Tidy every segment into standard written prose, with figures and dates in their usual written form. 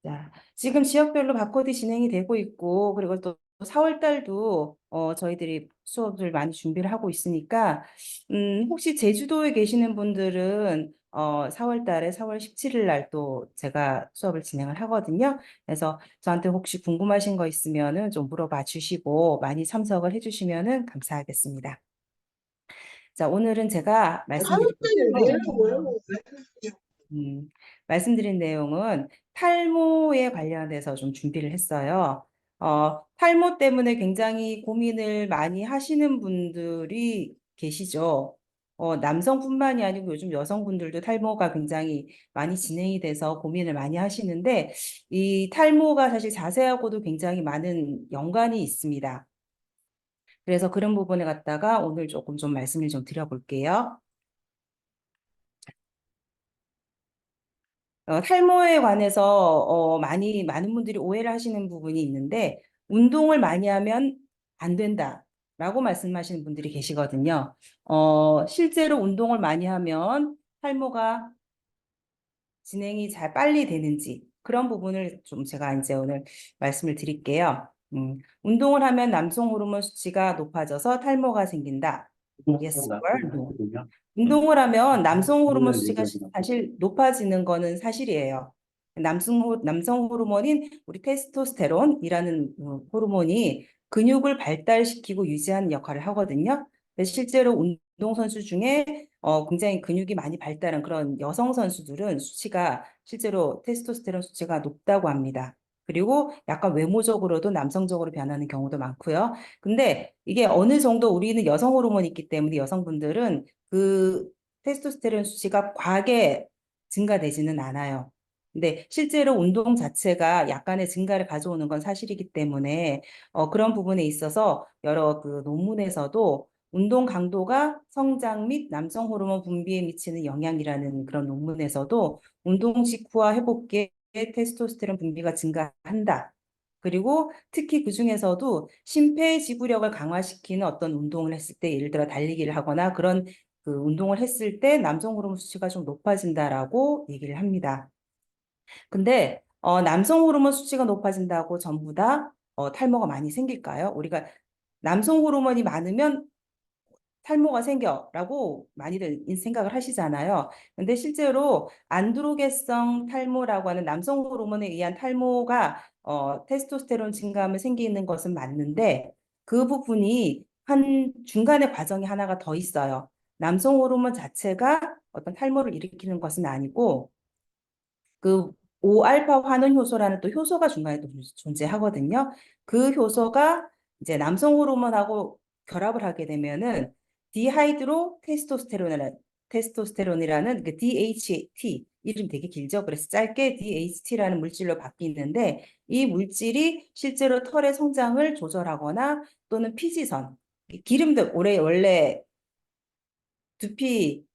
자, 지금 지역별로 바코드 진행이 되고 있고, 그리고 또 4월 달도 저희들이 수업을 많이 준비를 하고 있으니까, 혹시 제주도에 계시는 분들은 4월 달에 4월 17일 날 또 제가 수업을 진행을 하거든요. 그래서 저한테 혹시 궁금하신 거 있으면은 좀 물어봐 주시고 많이 참석을 해주시면은 감사하겠습니다. 자, 오늘은 제가 말씀드릴 내용, 음, 말씀드린 내용은 탈모에 관련해서 좀 준비를 했어요. 탈모 때문에 굉장히 고민을 많이 하시는 분들이 계시죠. 남성뿐만이 아니고 요즘 여성분들도 탈모가 굉장히 많이 진행이 돼서 고민을 많이 하시는데, 이 탈모가 사실 자세하고도 굉장히 많은 연관이 있습니다. 그래서 그런 부분에 갖다가 오늘 조금 좀 말씀을 좀 드려볼게요. 탈모에 관해서 많은 분들이 오해를 하시는 부분이 있는데, 운동을 많이 하면 안 된다라고 말씀하시는 분들이 계시거든요. 실제로 운동을 많이 하면 탈모가 진행이 잘 빨리 되는지 그런 부분을 좀 제가 이제 오늘 말씀을 드릴게요. 운동을 하면 남성 호르몬 수치가 높아져서 탈모가 생긴다. Yes or no? 운동을 하면 남성 호르몬 수치가 사실 높아지는 거는 사실이에요. 남성 호르몬인 우리 테스토스테론이라는 호르몬이 근육을 발달시키고 유지하는 역할을 하거든요. 그래서 실제로 운동선수 중에 굉장히 근육이 많이 발달한 그런 여성 선수들은 수치가 실제로 테스토스테론 수치가 높다고 합니다. 그리고 약간 외모적으로도 남성적으로 변하는 경우도 많고요. 근데 이게 어느 정도 우리는 여성 호르몬이 있기 때문에 여성분들은 그 테스토스테론 수치가 과하게 증가되지는 않아요. 근데 실제로 운동 자체가 약간의 증가를 가져오는 건 사실이기 때문에 그런 부분에 있어서 여러 그 논문에서도 운동 강도가 성장 및 남성 호르몬 분비에 미치는 영향이라는 그런 논문에서도 운동 직후와 회복기에 테스토스테론 분비가 증가한다. 그리고 특히 그 중에서도 심폐지구력을 강화시키는 어떤 운동을 했을 때 예를 들어 달리기를 하거나 그런 그 운동을 했을 때 남성 호르몬 수치가 좀 높아진다라고 얘기를 합니다. 근데 남성 호르몬 수치가 높아진다고 전부 다 탈모가 많이 생길까요? 우리가 남성 호르몬이 많으면 탈모가 생겨라고 많이들 생각을 하시잖아요. 근데 실제로 안드로게성 탈모라고 하는 남성 호르몬에 의한 탈모가 테스토스테론 증가하면 생기는 것은 맞는데 그 부분이 한 중간에 과정이 하나가 더 있어요. 남성 호르몬 자체가 어떤 탈모를 일으키는 것은 아니고 그 5알파 환원 효소라는 또 효소가 중간에 또 존재하거든요. 그 효소가 이제 남성 호르몬하고 결합을 하게 되면은 디하이드로 테스토스테론이라는 그 DHT 이름 되게 길죠. 그래서 짧게 DHT라는 물질로 바뀌는데 이 물질이 실제로 털의 성장을 조절하거나 또는 피지선 기름도 원래 두피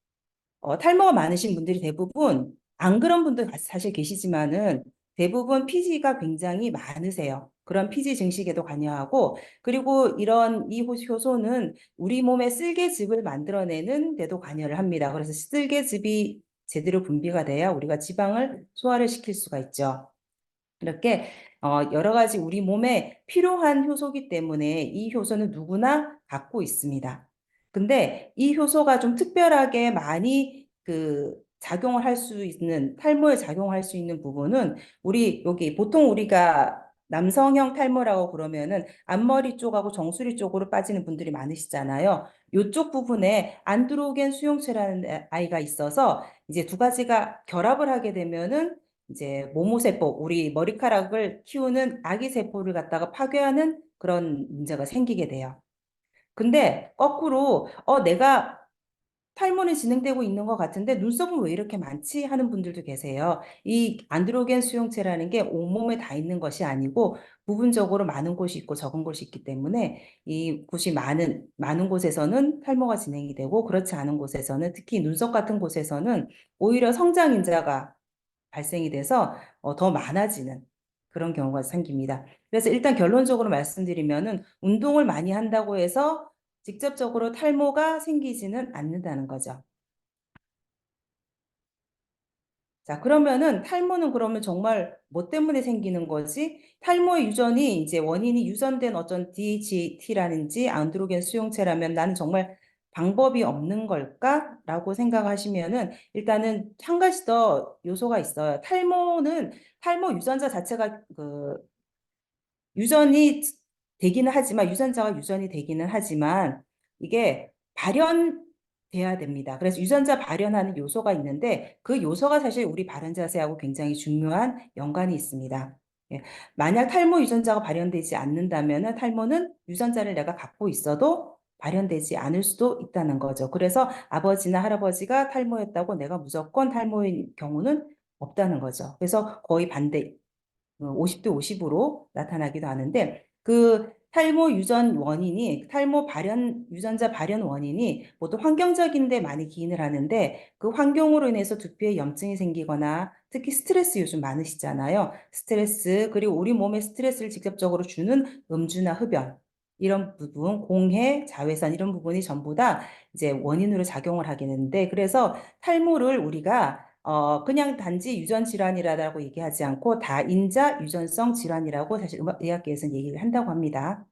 탈모가 많으신 분들이 대부분 안 그런 분들 사실 계시지만은 대부분 피지가 굉장히 많으세요. 그런 피지 증식에도 관여하고 그리고 이런 이 효소는 우리 몸의 쓸개즙을 만들어내는 데도 관여를 합니다. 그래서 쓸개즙이 제대로 분비가 돼야 우리가 지방을 소화를 시킬 수가 있죠. 이렇게 여러 가지 우리 몸에 필요한 효소기 때문에 이 효소는 누구나 갖고 있습니다. 근데 이 효소가 좀 특별하게 많이 그 작용을 할 수 있는 탈모에 작용할 수 있는 부분은 우리 여기 보통 우리가 남성형 탈모라고 그러면은 앞머리 쪽하고 정수리 쪽으로 빠지는 분들이 많으시잖아요. 이쪽 부분에 안드로겐 수용체라는 아이가 있어서 이제 두 가지가 결합을 하게 되면은 이제 모모세포, 우리 머리카락을 키우는 아기 세포를 갖다가 파괴하는 그런 문제가 생기게 돼요. 근데 거꾸로 내가 탈모는 진행되고 있는 것 같은데 눈썹은 왜 이렇게 많지? 하는 분들도 계세요. 이 안드로겐 수용체라는 게 온몸에 다 있는 것이 아니고 부분적으로 많은 곳이 있고 적은 곳이 있기 때문에 이 곳이 많은 곳에서는 탈모가 진행이 되고 그렇지 않은 곳에서는 특히 눈썹 같은 곳에서는 오히려 성장 인자가 발생이 돼서 더 많아지는 그런 경우가 생깁니다. 그래서 일단 결론적으로 말씀드리면은 운동을 많이 한다고 해서 직접적으로 탈모가 생기지는 않는다는 거죠. 자, 그러면은 탈모는 그러면 정말 뭐 때문에 생기는 거지? 탈모의 유전이 이제 원인이 유전된 어떤 DHT라든지 안드로겐 수용체라면 나는 정말 방법이 없는 걸까? 라고 생각하시면은 일단은 한 가지 더 요소가 있어요. 탈모 유전자 자체가 유전이 되기는 하지만 유전자가 유전이 되기는 하지만 이게 발현돼야 됩니다. 그래서 유전자 발현하는 요소가 있는데 그 요소가 사실 우리 바른 자세하고 굉장히 중요한 연관이 있습니다. 예. 만약 탈모 유전자가 발현되지 않는다면 탈모는 유전자를 내가 갖고 있어도 발현되지 않을 수도 있다는 거죠. 그래서 아버지나 할아버지가 탈모였다고 내가 무조건 탈모인 경우는 없다는 거죠. 그래서 거의 반대, 50대 50으로 나타나기도 하는데 그 탈모 발현 유전자 발현 원인이 모두 환경적인 데 많이 기인을 하는데 그 환경으로 인해서 두피에 염증이 생기거나 특히 스트레스 요즘 많으시잖아요. 스트레스 그리고 우리 몸에 스트레스를 직접적으로 주는 음주나 흡연 이런 부분, 공해, 자외선 이런 부분이 전부 다 이제 원인으로 작용을 하게 되는데 그래서 탈모를 우리가 그냥 단지 유전 질환이라고 얘기하지 않고 다인자 유전성 질환이라고 사실 의학계에서는 얘기를 한다고 합니다.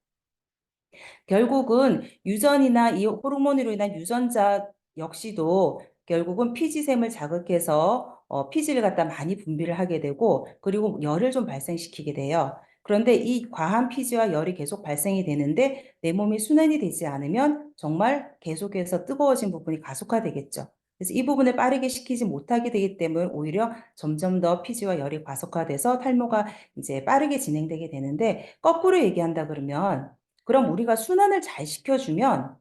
결국은 유전이나 이 호르몬으로 인한 유전자 역시도 결국은 피지샘을 자극해서 피지를 갖다 많이 분비를 하게 되고 그리고 열을 좀 발생시키게 돼요. 그런데 이 과한 피지와 열이 계속 발생이 되는데 내 몸이 순환이 되지 않으면 정말 계속해서 뜨거워진 부분이 가속화되겠죠. 그래서 이 부분을 빠르게 시키지 못하게 되기 때문에 오히려 점점 더 피지와 열이 과속화돼서 탈모가 이제 빠르게 진행되게 되는데 거꾸로 얘기한다 그러면 그럼 우리가 순환을 잘 시켜주면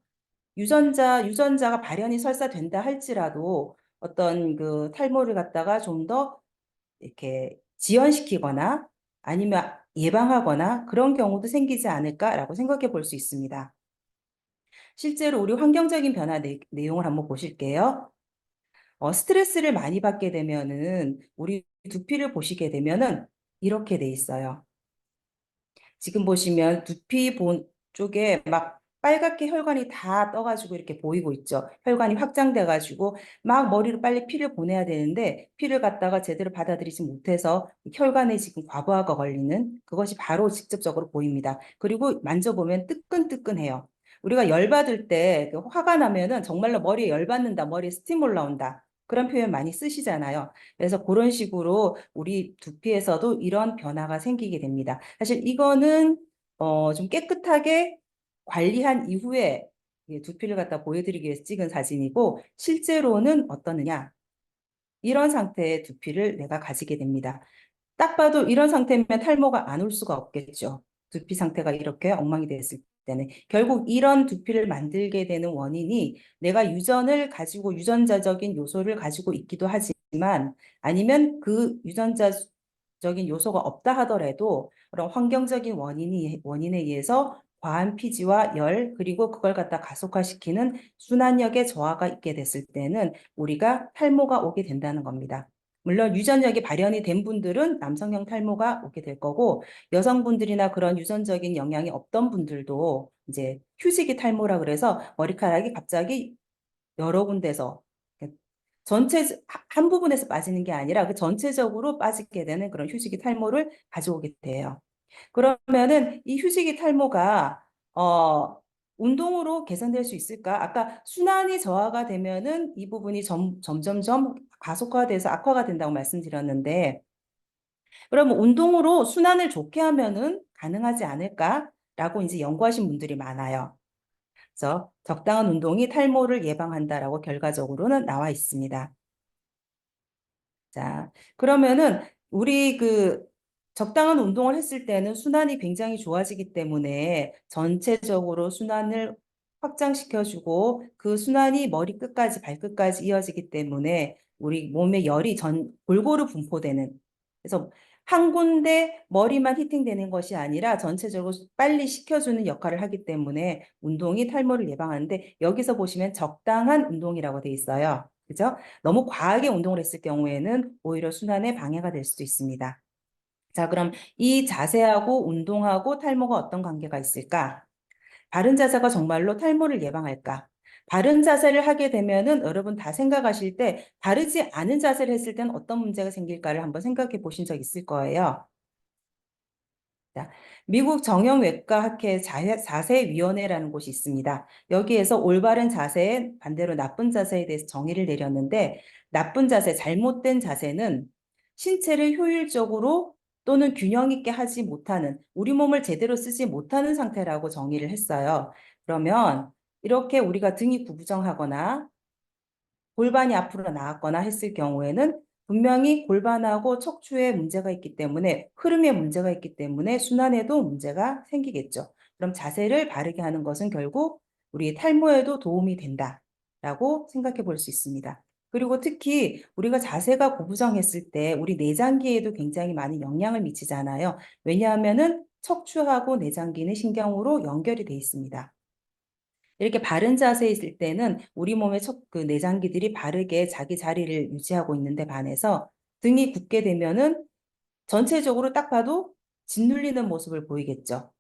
유전자가 발현이 설사 된다 할지라도 어떤 그 탈모를 갖다가 좀 더 이렇게 지연시키거나 아니면 예방하거나 그런 경우도 생기지 않을까라고 생각해 볼 수 있습니다. 실제로 우리 환경적인 변화 내용을 한번 보실게요. 스트레스를 많이 받게 되면은 우리 두피를 보시게 되면은 이렇게 돼 있어요. 지금 보시면 두피 본 쪽에 막 빨갛게 혈관이 다 떠가지고 이렇게 보이고 있죠. 혈관이 확장돼가지고 막 머리로 빨리 피를 보내야 되는데 피를 갖다가 제대로 받아들이지 못해서 혈관에 지금 과부하가 걸리는 그것이 바로 직접적으로 보입니다. 그리고 만져보면 뜨끈뜨끈해요. 우리가 열받을 때 화가 나면은 정말로 머리에 열받는다, 머리에 스팀 올라온다. 그런 표현 많이 쓰시잖아요. 그래서 그런 식으로 우리 두피에서도 이런 변화가 생기게 됩니다. 사실 이거는 좀 깨끗하게 관리한 이후에 두피를 갖다 보여드리기 위해서 찍은 사진이고 실제로는 어떠느냐 이런 상태의 두피를 내가 가지게 됩니다. 딱 봐도 이런 상태면 탈모가 안 올 수가 없겠죠. 두피 상태가 이렇게 엉망이 됐을 때는 결국 이런 두피를 만들게 되는 원인이 내가 유전자적인 요소를 가지고 있기도 하지만 아니면 그 유전자적인 요소가 없다 하더라도 그런 환경적인 원인에 의해서 과한 피지와 열 그리고 그걸 갖다 가속화시키는 순환력의 저하가 있게 됐을 때는 우리가 탈모가 오게 된다는 겁니다. 물론 유전력이 발현이 된 분들은 남성형 탈모가 오게 될 거고 여성분들이나 그런 유전적인 영향이 없던 분들도 이제 휴지기 탈모라 그래서 머리카락이 갑자기 여러 군데서 한 부분에서 빠지는 게 아니라 그 전체적으로 빠지게 되는 그런 휴지기 탈모를 가져오게 돼요. 그러면은 이 휴지기 탈모가 운동으로 개선될 수 있을까? 아까 순환이 저하가 되면은 이 부분이 점점점 가속화돼서 악화가 된다고 말씀드렸는데 그러면 운동으로 순환을 좋게 하면은 가능하지 않을까라고 이제 연구하신 분들이 많아요. 그래서 적당한 운동이 탈모를 예방한다라고 결과적으로는 나와 있습니다. 자, 그러면은 우리 적당한 운동을 했을 때는 순환이 굉장히 좋아지기 때문에 전체적으로 순환을 확장시켜주고 그 순환이 머리끝까지 발끝까지 이어지기 때문에 우리 몸에 열이 골고루 분포되는 그래서 한 군데 머리만 히팅되는 것이 아니라 전체적으로 빨리 식혀주는 역할을 하기 때문에 운동이 탈모를 예방하는데 여기서 보시면 적당한 운동이라고 돼 있어요. 그죠? 너무 과하게 운동을 했을 경우에는 오히려 순환에 방해가 될 수도 있습니다. 자, 그럼 이 자세하고 운동하고 탈모가 어떤 관계가 있을까? 바른 자세가 정말로 탈모를 예방할까? 바른 자세를 하게 되면은 여러분 다 생각하실 때 바르지 않은 자세를 했을 때는 어떤 문제가 생길까를 한번 생각해 보신 적 있을 거예요. 자, 미국 정형외과학회 자세위원회라는 곳이 있습니다. 여기에서 올바른 자세, 반대로 나쁜 자세에 대해서 정의를 내렸는데, 나쁜 자세, 잘못된 자세는 신체를 효율적으로 또는 균형 있게 하지 못하는, 우리 몸을 제대로 쓰지 못하는 상태라고 정의를 했어요. 그러면 이렇게 우리가 등이 구부정하거나 골반이 앞으로 나왔거나 했을 경우에는 분명히 골반하고 척추에 문제가 있기 때문에 흐름에 문제가 있기 때문에 순환에도 문제가 생기겠죠. 그럼 자세를 바르게 하는 것은 결국 우리 탈모에도 도움이 된다라고 생각해 볼 수 있습니다. 그리고 특히 우리가 자세가 고부정했을 때 우리 내장기에도 굉장히 많은 영향을 미치잖아요. 왜냐하면은 척추하고 내장기는 신경으로 연결이 돼 있습니다. 이렇게 바른 자세에 있을 때는 우리 몸의 그 내장기들이 바르게 자기 자리를 유지하고 있는데 반해서 등이 굳게 되면은 전체적으로 딱 봐도 짓눌리는 모습을 보이겠죠.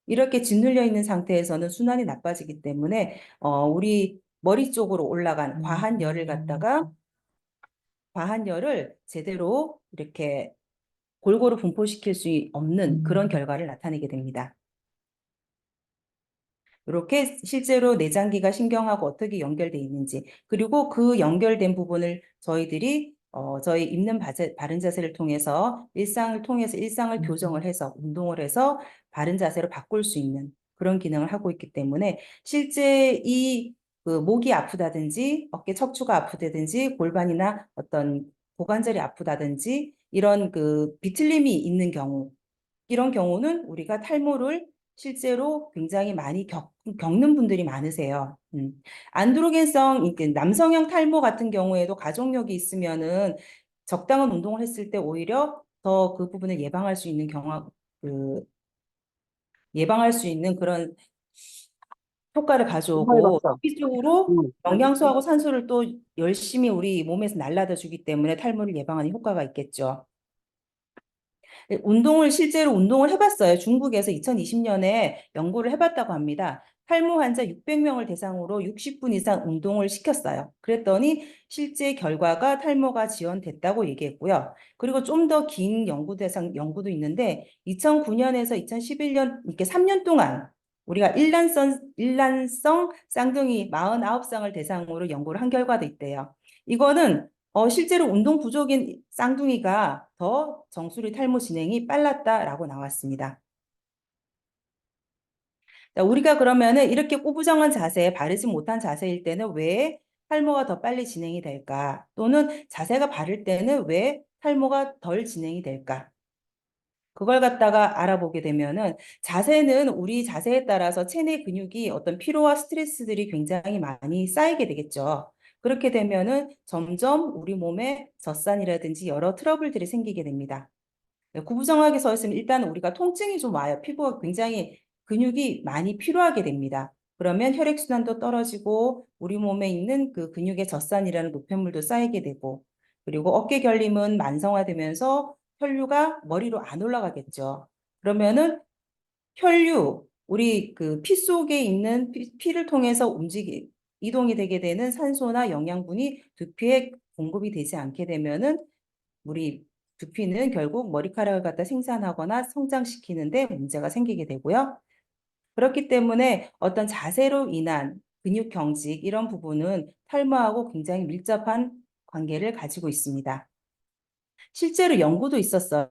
이렇게 짓눌려 있는 상태에서는 순환이 나빠지기 때문에 우리 머리 쪽으로 올라간 과한 열을 제대로 이렇게 골고루 분포시킬 수 없는 그런 결과를 나타내게 됩니다. 이렇게 실제로 내장기가 신경하고 어떻게 연결돼 있는지, 그리고 그 연결된 부분을 저희들이 저희 입는 바른 자세를 통해서 일상을 교정을 해서 운동을 해서 바른 자세로 바꿀 수 있는 그런 기능을 하고 있기 때문에 실제 그 목이 아프다든지 어깨 척추가 아프다든지 골반이나 어떤 고관절이 아프다든지 이런 그 비틀림이 있는 경우, 이런 경우는 우리가 탈모를 실제로 굉장히 많이 겪는 분들이 많으세요. 안드로겐성, 남성형 탈모 같은 경우에도 가족력이 있으면은 적당한 운동을 했을 때 오히려 더 그 부분을 예방할 수 있는 그런 효과를 정말 가져오고, 봤어. 필수적으로 응. 영양소하고 산소를 또 열심히 우리 몸에서 날라다 주기 때문에 탈모를 예방하는 효과가 있겠죠. 실제로 운동을 해봤어요. 중국에서 2020년에 연구를 해봤다고 합니다. 탈모 환자 600명을 대상으로 60분 이상 운동을 시켰어요. 그랬더니 실제 결과가 탈모가 지연됐다고 얘기했고요. 그리고 좀 더 긴 연구도 있는데 2009년에서 2011년 이렇게 3년 동안 우리가 일란성 쌍둥이 49쌍을 대상으로 연구를 한 결과도 있대요. 이거는 실제로 운동 부족인 쌍둥이가 더 정수리 탈모 진행이 빨랐다라고 나왔습니다. 자, 우리가 그러면은 이렇게 꾸부정한 자세, 바르지 못한 자세일 때는 왜 탈모가 더 빨리 진행이 될까? 또는 자세가 바를 때는 왜 탈모가 덜 진행이 될까? 그걸 갖다가 알아보게 되면은 자세는 우리 자세에 따라서 체내 근육이 어떤 피로와 스트레스들이 굉장히 많이 쌓이게 되겠죠. 그렇게 되면은 점점 우리 몸에 젖산이라든지 여러 트러블들이 생기게 됩니다. 구부정하게 서 있으면 일단 우리가 통증이 좀 와요. 피부가 굉장히 근육이 많이 필요하게 됩니다. 그러면 혈액순환도 떨어지고 우리 몸에 있는 그 근육의 젖산이라는 노폐물도 쌓이게 되고, 그리고 어깨 결림은 만성화되면서 혈류가 머리로 안 올라가겠죠. 그러면은 우리 그 피 속에 있는 피를 통해서 이동이 되게 되는 산소나 영양분이 두피에 공급이 되지 않게 되면은 우리 두피는 결국 머리카락을 갖다 생산하거나 성장시키는데 문제가 생기게 되고요. 그렇기 때문에 어떤 자세로 인한 근육 경직 이런 부분은 탈모하고 굉장히 밀접한 관계를 가지고 있습니다. 실제로 연구도 있었어요.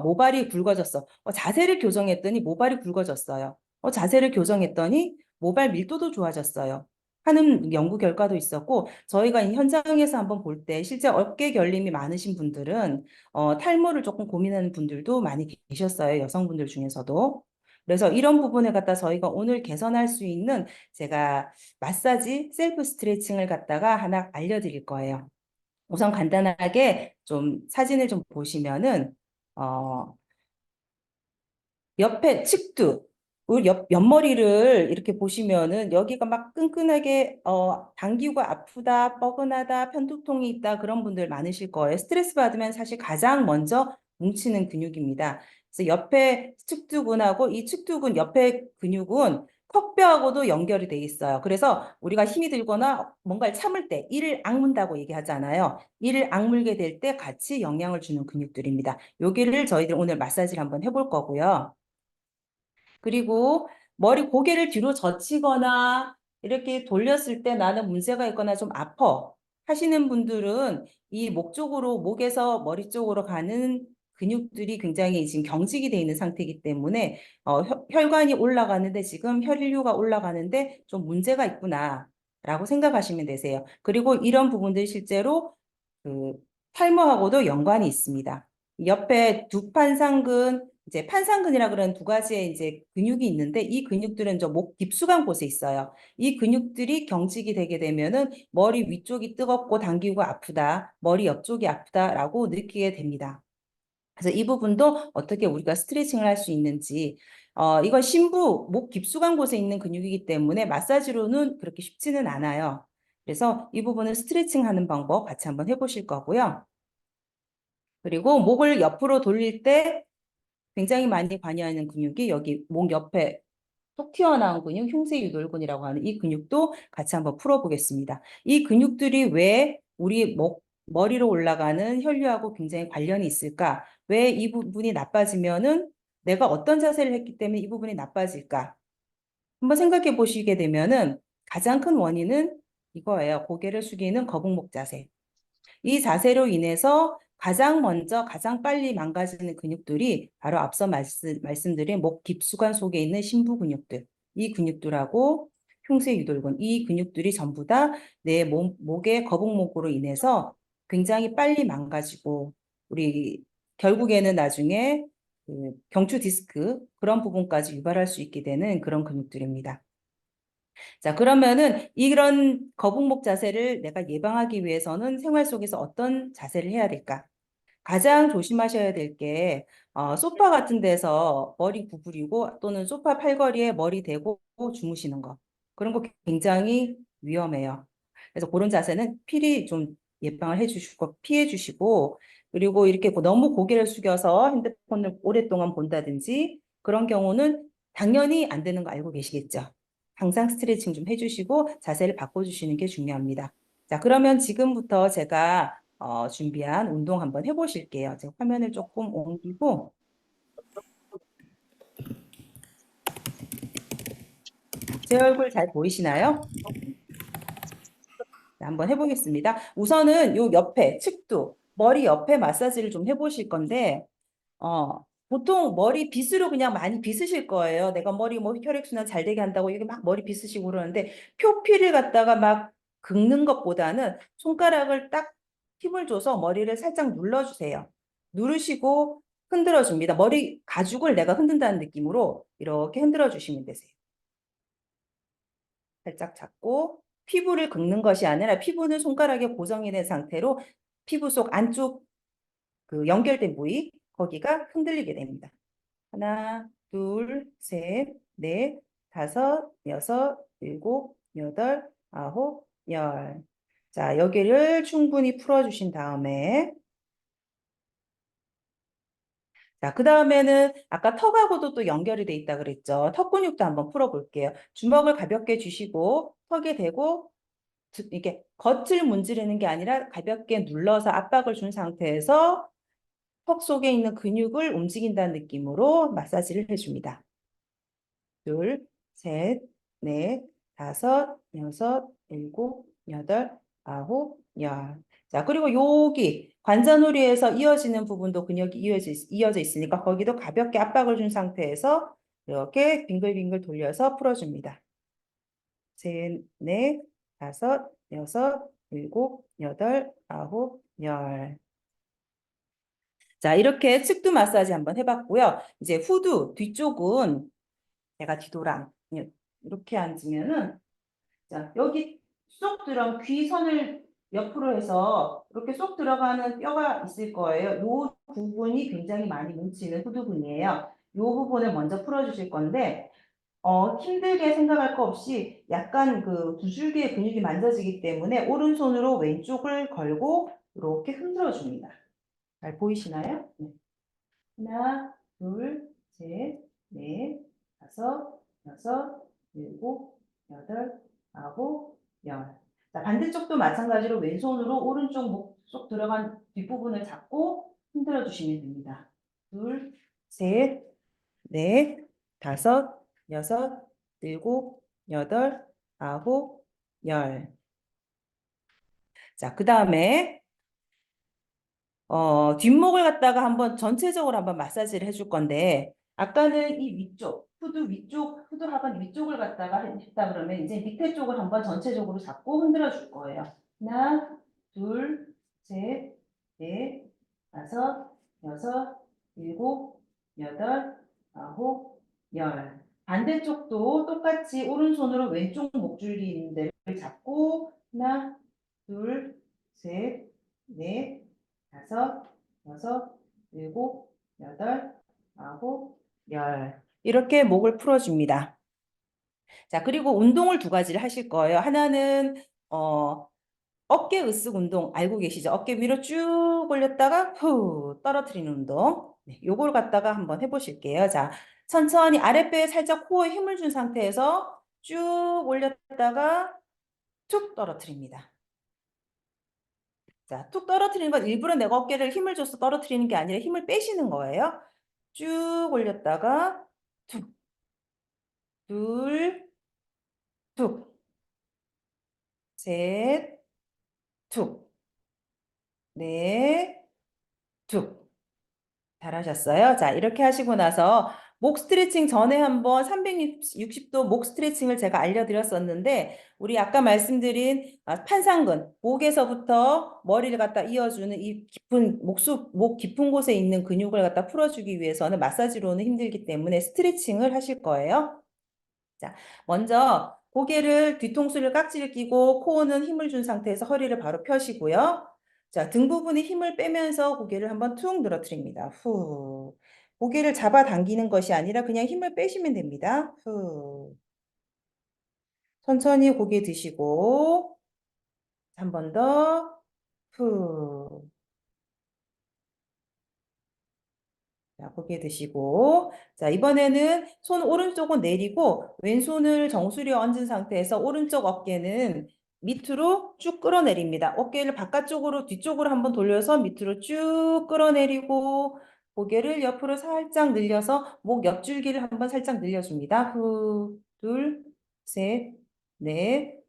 모발이 굵어졌어. 자세를 교정했더니 모발이 굵어졌어요. 자세를 교정했더니 모발 밀도도 좋아졌어요. 하는 연구 결과도 있었고, 저희가 이 현장에서 한번 볼 때 실제 어깨 결림이 많으신 분들은 탈모를 조금 고민하는 분들도 많이 계셨어요. 여성분들 중에서도. 그래서 이런 부분을 갖다 저희가 오늘 개선할 수 있는 제가 마사지 셀프 스트레칭을 갖다가 하나 알려드릴 거예요. 우선 간단하게 좀 사진을 좀 보시면은 어, 옆에 측두, 우리 옆머리를 이렇게 보시면은 여기가 막 끈끈하게 당기고 아프다, 뻐근하다, 편두통이 있다 그런 분들 많으실 거예요. 스트레스 받으면 사실 가장 먼저 뭉치는 근육입니다. 그래서 옆에 측두근하고 이 측두근 옆에 근육은 턱뼈하고도 연결이 돼 있어요. 그래서 우리가 힘이 들거나 뭔가를 참을 때 이를 악문다고 얘기하잖아요. 이를 악물게 될 때 같이 영향을 주는 근육들입니다. 여기를 저희들 오늘 마사지를 한번 해볼 거고요. 그리고 고개를 뒤로 젖히거나 이렇게 돌렸을 때 나는 문제가 있거나 좀 아파 하시는 분들은 이 목에서 머리 쪽으로 가는 근육들이 굉장히 지금 경직이 되어 있는 상태이기 때문에 혈관이 올라가는데 지금 혈류가 올라가는데 좀 문제가 있구나라고 생각하시면 되세요. 그리고 이런 부분들이 실제로 그 탈모하고도 연관이 있습니다. 옆에 두판상근, 이제 판상근이라 그러는 두 가지의 이제 근육이 있는데 이 근육들은 저 목 깊숙한 곳에 있어요. 이 근육들이 경직이 되게 되면은 머리 위쪽이 뜨겁고 당기고 아프다, 머리 옆쪽이 아프다라고 느끼게 됩니다. 그래서 이 부분도 어떻게 우리가 스트레칭을 할 수 있는지, 이건 목 깊숙한 곳에 있는 근육이기 때문에 마사지로는 그렇게 쉽지는 않아요. 그래서 이 부분은 스트레칭 하는 방법 같이 한번 해보실 거고요. 그리고 목을 옆으로 돌릴 때 굉장히 많이 관여하는 근육이 여기 목 옆에 톡 튀어나온 근육, 흉쇄유돌근이라고 하는 이 근육도 같이 한번 풀어보겠습니다. 이 근육들이 왜 우리 머리로 올라가는 혈류하고 굉장히 관련이 있을까? 왜 이 부분이 나빠지면은 내가 어떤 자세를 했기 때문에 이 부분이 나빠질까? 한번 생각해 보시게 되면은 가장 큰 원인은 이거예요. 고개를 숙이는 거북목 자세. 이 자세로 인해서 가장 먼저 가장 빨리 망가지는 근육들이 바로 앞서 말씀드린 목 깊숙한 속에 있는 심부 근육들, 이 근육들하고 흉쇄유돌근, 이 근육들이 전부 다 내 목의 거북목으로 인해서 굉장히 빨리 망가지고 우리 결국에는 나중에 그 경추 디스크 그런 부분까지 유발할 수 있게 되는 그런 근육들입니다. 자, 그러면은 이런 거북목 자세를 내가 예방하기 위해서는 생활 속에서 어떤 자세를 해야 될까? 가장 조심하셔야 될 게, 소파 같은 데서 머리 구부리고 또는 소파 팔걸이에 머리 대고 주무시는 거. 그런 거 굉장히 위험해요. 그래서 그런 자세는 필히 좀 예방을 해주시고, 피해 주시고, 그리고 이렇게 너무 고개를 숙여서 핸드폰을 오랫동안 본다든지 그런 경우는 당연히 안 되는 거 알고 계시겠죠? 항상 스트레칭 좀 해주시고 자세를 바꿔주시는 게 중요합니다. 자, 그러면 지금부터 제가 준비한 운동 한번 해보실게요. 제가 화면을 조금 옮기고 제 얼굴 잘 보이시나요? 자, 한번 해보겠습니다. 우선은 요 옆에 측두, 머리 옆에 마사지를 좀 해보실 건데 보통 머리 빗으로 그냥 많이 빗으실 거예요. 내가 머리 혈액순환 잘 되게 한다고 이게 막 머리 빗으시고 그러는데 표피를 갖다가 막 긁는 것보다는 손가락을 딱 힘을 줘서 머리를 살짝 눌러주세요. 누르시고 흔들어 줍니다. 머리 가죽을 내가 흔든다는 느낌으로 이렇게 흔들어 주시면 되세요. 살짝 잡고 피부를 긁는 것이 아니라 피부는 손가락에 고정이 된 상태로 피부 속 안쪽 그 연결된 부위 거기가 흔들리게 됩니다. 하나, 둘, 셋, 넷, 다섯, 여섯, 일곱, 여덟, 아홉, 열. 자, 여기를 충분히 풀어주신 다음에 자, 그 다음에는 아까 턱하고도 또 연결이 돼 있다 그랬죠. 턱 근육도 한번 풀어볼게요. 주먹을 가볍게 쥐시고 턱에 대고 이렇게 겉을 문지르는 게 아니라 가볍게 눌러서 압박을 준 상태에서 턱 속에 있는 근육을 움직인다는 느낌으로 마사지를 해줍니다. 둘, 셋, 넷, 다섯, 여섯, 일곱, 여덟, 아홉, 열. 자, 그리고 여기 관자놀이에서 이어지는 부분도 근육이 이어져 있으니까 거기도 가볍게 압박을 준 상태에서 이렇게 빙글빙글 돌려서 풀어줍니다. 셋, 넷, 다섯, 여섯, 일곱, 여덟, 아홉, 열. 자, 이렇게 측두 마사지 한번 해봤고요. 이제 후두 뒤쪽은 내가 뒤돌아 이렇게 앉으면은 자, 여기 쏙 들어 귀선을 옆으로 해서 이렇게 쏙 들어가는 뼈가 있을 거예요. 이 부분이 굉장히 많이 뭉치는 후두근이에요. 이 부분을 먼저 풀어주실 건데 힘들게 생각할 거 없이 약간 그 두 줄기의 근육이 만져지기 때문에 오른손으로 왼쪽을 걸고 이렇게 흔들어 줍니다. 잘 보이시나요? 네. 하나, 둘, 셋, 넷, 다섯, 여섯, 일곱, 여덟, 아홉, 열. 자, 반대쪽도 마찬가지로 왼손으로 오른쪽 목 속 들어간 뒷부분을 잡고 흔들어 주시면 됩니다. 둘, 셋, 넷, 다섯, 여섯, 일곱, 여덟, 아홉, 열. 자, 그 다음에 뒷목을 갖다가 한번 전체적으로 한번 마사지를 해줄 건데, 아까는 이 위쪽, 후드 하반 위쪽을 갖다가 했다 그러면 이제 밑에 쪽을 한번 전체적으로 잡고 흔들어 줄 거예요. 하나, 둘, 셋, 넷, 다섯, 여섯, 일곱, 여덟, 아홉, 열. 반대쪽도 똑같이 오른손으로 왼쪽 목줄기 있는 데를 잡고 하나, 둘, 셋, 넷, 다섯, 여섯, 일곱, 여덟, 아홉, 열. 이렇게 목을 풀어줍니다. 자, 그리고 운동을 두 가지를 하실 거예요. 하나는 어깨 으쓱 운동 알고 계시죠? 어깨 위로 쭉 올렸다가 후 떨어뜨리는 운동. 네, 요걸 갖다가 한번 해보실게요. 자, 천천히 아랫배에 살짝 코어에 힘을 준 상태에서 쭉 올렸다가 툭 떨어뜨립니다. 자, 툭 떨어뜨리는 건 일부러 내가 어깨를 힘을 줘서 떨어뜨리는 게 아니라 힘을 빼시는 거예요. 쭉 올렸다가 툭, 둘, 툭, 셋, 툭, 넷, 툭. 잘하셨어요. 자, 이렇게 하시고 나서 목 스트레칭 전에 한번 360도 목 스트레칭을 제가 알려드렸었는데 우리 아까 말씀드린 판상근, 목에서부터 머리를 갖다 이어주는 이 깊은 목 깊은 곳에 있는 근육을 갖다 풀어주기 위해서는 마사지로는 힘들기 때문에 스트레칭을 하실 거예요. 자, 먼저 고개를 뒤통수를 깍지를 끼고 코어는 힘을 준 상태에서 허리를 바로 펴시고요. 자, 등 부분에 힘을 빼면서 고개를 한번 툭 늘어뜨립니다. 후. 고개를 잡아당기는 것이 아니라 그냥 힘을 빼시면 됩니다. 후. 천천히 고개 드시고 한 번 더. 후. 자, 고개 드시고. 자, 이번에는 손 오른쪽은 내리고 왼손을 정수리에 얹은 상태에서 오른쪽 어깨는 밑으로 쭉 끌어내립니다. 어깨를 바깥쪽으로 뒤쪽으로 한번 돌려서 밑으로 쭉 끌어내리고 고개를 옆으로 살짝 늘려서 목 옆줄기를 한번 살짝 늘려줍니다. 후, 둘, 셋, 넷,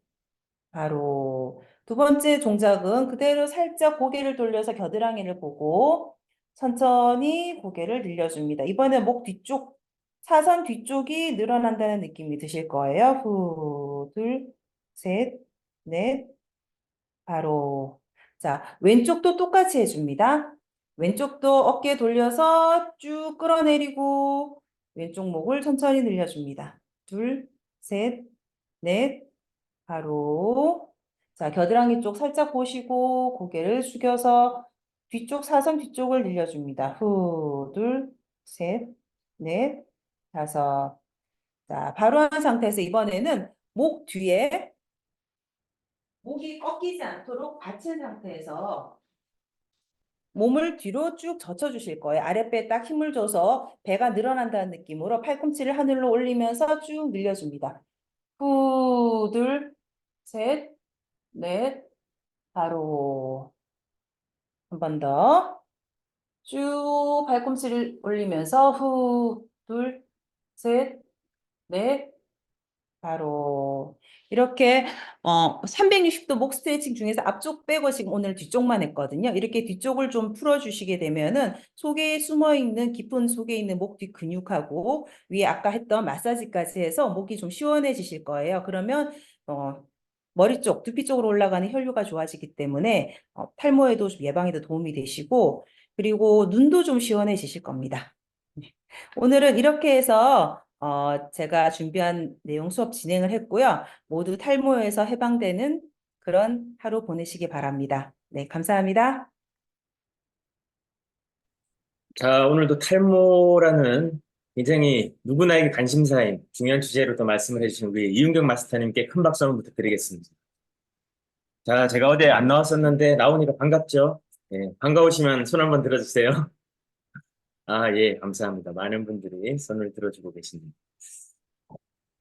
바로. 두 번째 동작은 그대로 살짝 고개를 돌려서 겨드랑이를 보고 천천히 고개를 늘려줍니다. 이번에 목 뒤쪽, 사선 뒤쪽이 늘어난다는 느낌이 드실 거예요. 후, 둘, 셋, 넷, 바로. 자, 왼쪽도 똑같이 해줍니다. 왼쪽도 어깨 돌려서 쭉 끌어내리고 왼쪽 목을 천천히 늘려줍니다. 둘, 셋, 넷, 바로. 자, 겨드랑이 쪽 살짝 보시고 고개를 숙여서 뒤쪽 사선 뒤쪽을 늘려줍니다. 후, 둘, 셋, 넷, 다섯. 자, 바로 한 상태에서 이번에는 목 뒤에 목이 꺾이지 않도록 받친 상태에서 몸을 뒤로 쭉 젖혀주실 거예요. 아랫배에 딱 힘을 줘서 배가 늘어난다는 느낌으로 팔꿈치를 하늘로 올리면서 쭉 늘려줍니다. 후, 둘, 셋, 넷, 바로. 한 번 더. 쭉 팔꿈치를 올리면서 후, 둘, 셋, 넷, 바로. 이렇게 360도 목 스트레칭 중에서 앞쪽 빼고 지금 오늘 뒤쪽만 했거든요. 이렇게 뒤쪽을 좀 풀어주시게 되면은 속에 숨어있는 깊은 속에 있는 목 뒤 근육하고 위에 아까 했던 마사지까지 해서 목이 좀 시원해지실 거예요. 그러면 머리 쪽, 두피 쪽으로 올라가는 혈류가 좋아지기 때문에 탈모에도 좀 예방에도 도움이 되시고 그리고 눈도 좀 시원해지실 겁니다. 네. 오늘은 이렇게 해서 제가 준비한 내용 수업 진행을 했고요. 모두 탈모에서 해방되는 그런 하루 보내시기 바랍니다. 네, 감사합니다. 자, 오늘도 탈모라는 굉장히 누구나에게 관심사인 중요한 주제로 또 말씀을 해주신 우리 이윤경 마스터님께 큰 박수 한번 부탁드리겠습니다. 자, 제가 어제 안 나왔었는데 나오니까 반갑죠? 예, 반가우시면 손 한번 들어주세요. 아, 예, 감사합니다. 많은 분들이 손을 들어주고 계십니다.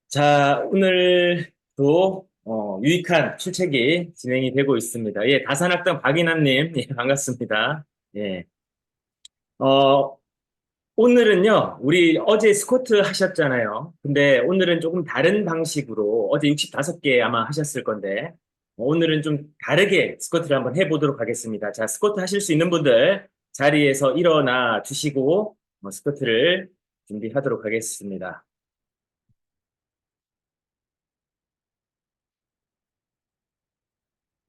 자, 오늘도 유익한 출첵이 진행이 되고 있습니다. 예, 다산학당 박인환님, 예, 반갑습니다. 예, 어, 오늘은요, 우리 어제 스쿼트 하셨잖아요. 근데 오늘은 조금 다른 방식으로, 어제 65개 아마 하셨을 건데, 오늘은 좀 다르게 스쿼트를 한번 해보도록 하겠습니다. 자, 스쿼트 하실 수 있는 분들 자리에서 일어나 주시고, 스쿼트를 준비하도록 하겠습니다.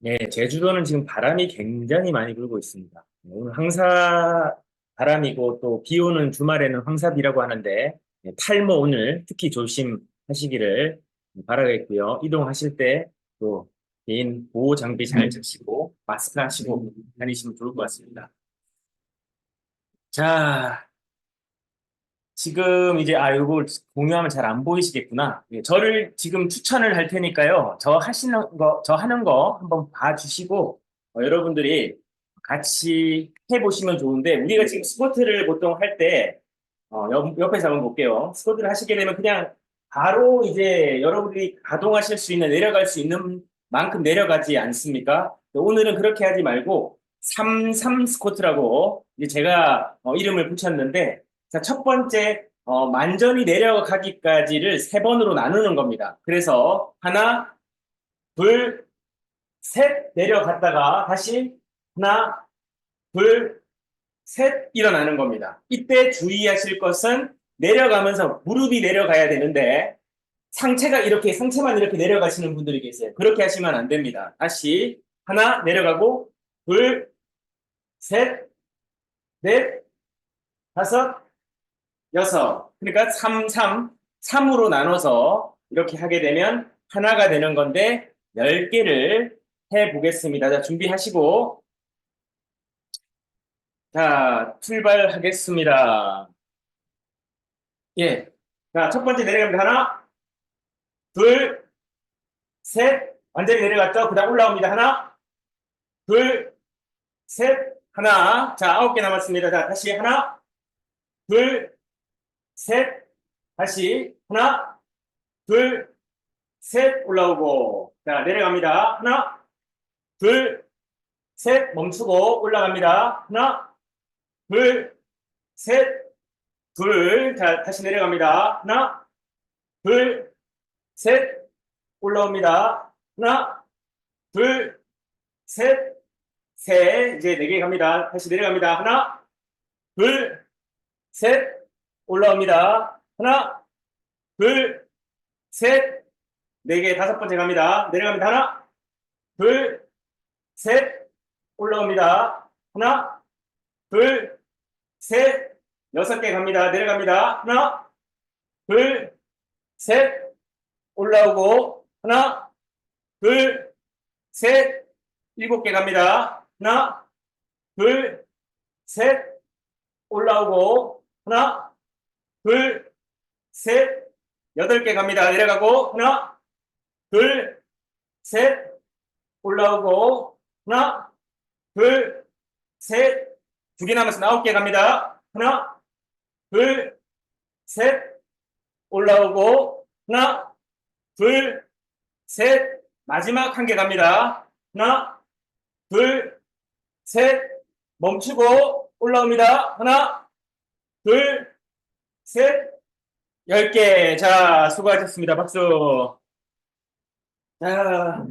네, 제주도는 지금 바람이 굉장히 많이 불고 있습니다. 오늘 황사 바람이고 또 비 오는 주말에는 황사비라고 하는데 탈모 오늘 특히 조심하시기를 바라겠고요. 이동하실 때 또 개인 보호 장비 잘 차시고 마스크 하시고 다니시면 좋을 것 같습니다. 자, 지금 이제 이걸 공유하면 잘 안 보이시겠구나. 예, 저를 지금 추천을 할 테니까요. 저 하는 거 한번 봐주시고 여러분들이 같이 해보시면 좋은데 우리가 지금 스쿼트를 보통 할 때 옆에서 한번 볼게요. 스쿼트를 하시게 되면 그냥 바로 이제 여러분들이 가동하실 수 있는 내려갈 수 있는 만큼 내려가지 않습니까? 오늘은 그렇게 하지 말고 3-3 스쿼트라고 이제 제가 이름을 붙였는데 자, 첫 번째, 만전이 내려가기까지를 세 번으로 나누는 겁니다. 그래서 하나, 둘, 셋 내려갔다가 다시 하나, 둘, 셋 일어나는 겁니다. 이때 주의하실 것은 내려가면서 무릎이 내려가야 되는데 상체만 이렇게 내려가시는 분들이 계세요. 그렇게 하시면 안 됩니다. 다시 하나 내려가고 둘, 셋, 넷, 다섯, 여섯. 그러니까 3, 3, 3으로 나눠서 이렇게 하게 되면 하나가 되는 건데 10개를 해 보겠습니다. 자, 준비하시고 자, 출발하겠습니다. 예. 자, 첫 번째 내려갑니다. 하나, 둘, 셋. 완전히 내려갔죠? 그다음 올라옵니다. 하나, 둘, 셋, 하나. 자, 9개 남았습니다. 자, 다시 하나, 둘, 셋. 다시 하나, 둘, 셋 올라오고. 자, 내려갑니다. 하나, 둘, 셋, 멈추고 올라갑니다. 하나, 둘, 셋, 둘. 자, 다시 내려갑니다. 하나, 둘, 셋, 올라옵니다. 하나, 둘, 셋, 셋. 이제 4개 갑니다. 다시 내려갑니다. 하나, 둘, 셋, 올라옵니다. 하나, 둘, 셋, 4개, 5번째 갑니다. 내려갑니다. 하나, 둘, 셋, 올라옵니다. 하나, 둘, 셋, 6개 갑니다. 내려갑니다. 하나, 둘, 셋, 올라오고, 하나, 둘, 셋, 7개 갑니다. 하나, 둘, 셋, 올라오고, 하나, 둘, 셋, 8개 갑니다. 내려가고, 하나, 둘, 셋, 올라오고, 하나, 둘, 셋, 2개 남았습니다. 9개 갑니다. 하나, 둘, 셋, 올라오고, 하나, 둘, 셋, 마지막 1개 갑니다. 하나, 둘, 셋, 멈추고 올라옵니다. 하나, 둘, 셋, 10개. 자, 수고하셨습니다. 박수. 자,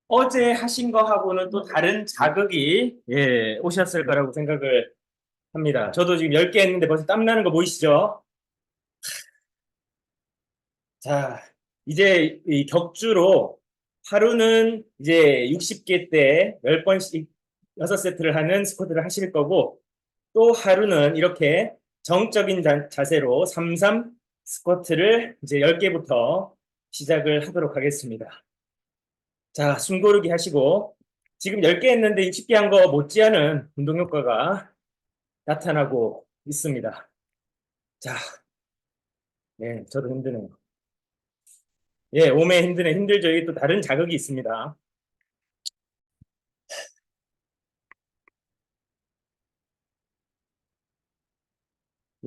어제 하신 거하고는 또 다른 자극이 오셨을 거라고 생각을 합니다. 저도 지금 10개 했는데 벌써 땀나는 거 보이시죠? 자, 이제 이 격주로 하루는 이제 60개 때 10번씩 6세트를 하는 스쿼트를 하실 거고 또 하루는 이렇게 정적인 자세로 3-3 스쿼트를 이제 10개부터 시작을 하도록 하겠습니다. 자, 숨 고르기 하시고 지금 10개 했는데 60개 한 거 못지않은 운동 효과가 나타나고 있습니다. 자, 네, 저도 힘드네요. 예, 몸에 힘드네, 힘들죠. 이게 또 다른 자극이 있습니다.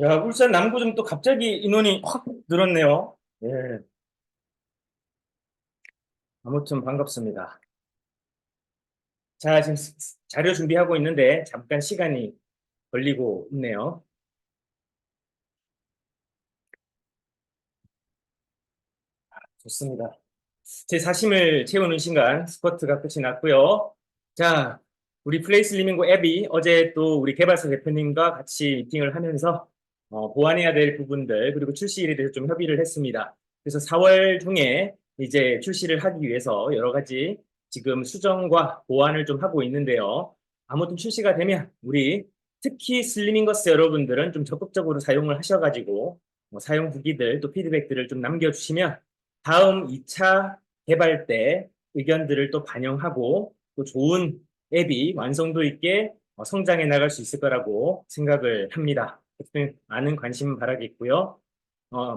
야, 울산 남구 좀 또 갑자기 인원이 확 늘었네요. 예. 아무튼 반갑습니다. 자, 지금 자료 준비하고 있는데 잠깐 시간이 걸리고 있네요. 좋습니다. 제 사심을 채우는 시간, 스쿼트가 끝이 났고요. 자, 우리 플레이스 리밍고 앱이 어제 또 우리 개발사 대표님과 같이 미팅을 하면서 보완해야 될 부분들 그리고 출시일에 대해서 좀 협의를 했습니다. 그래서 4월 중에 이제 출시를 하기 위해서 여러 가지 지금 수정과 보완을 좀 하고 있는데요. 아무튼 출시가 되면 우리 특히 슬리밍거스 여러분들은 좀 적극적으로 사용을 하셔가지고 사용 후기들 또 피드백들을 좀 남겨주시면 다음 2차 개발 때 의견들을 또 반영하고 또 좋은 앱이 완성도 있게 성장해 나갈 수 있을 거라고 생각을 합니다. 많은 관심 바라겠고요.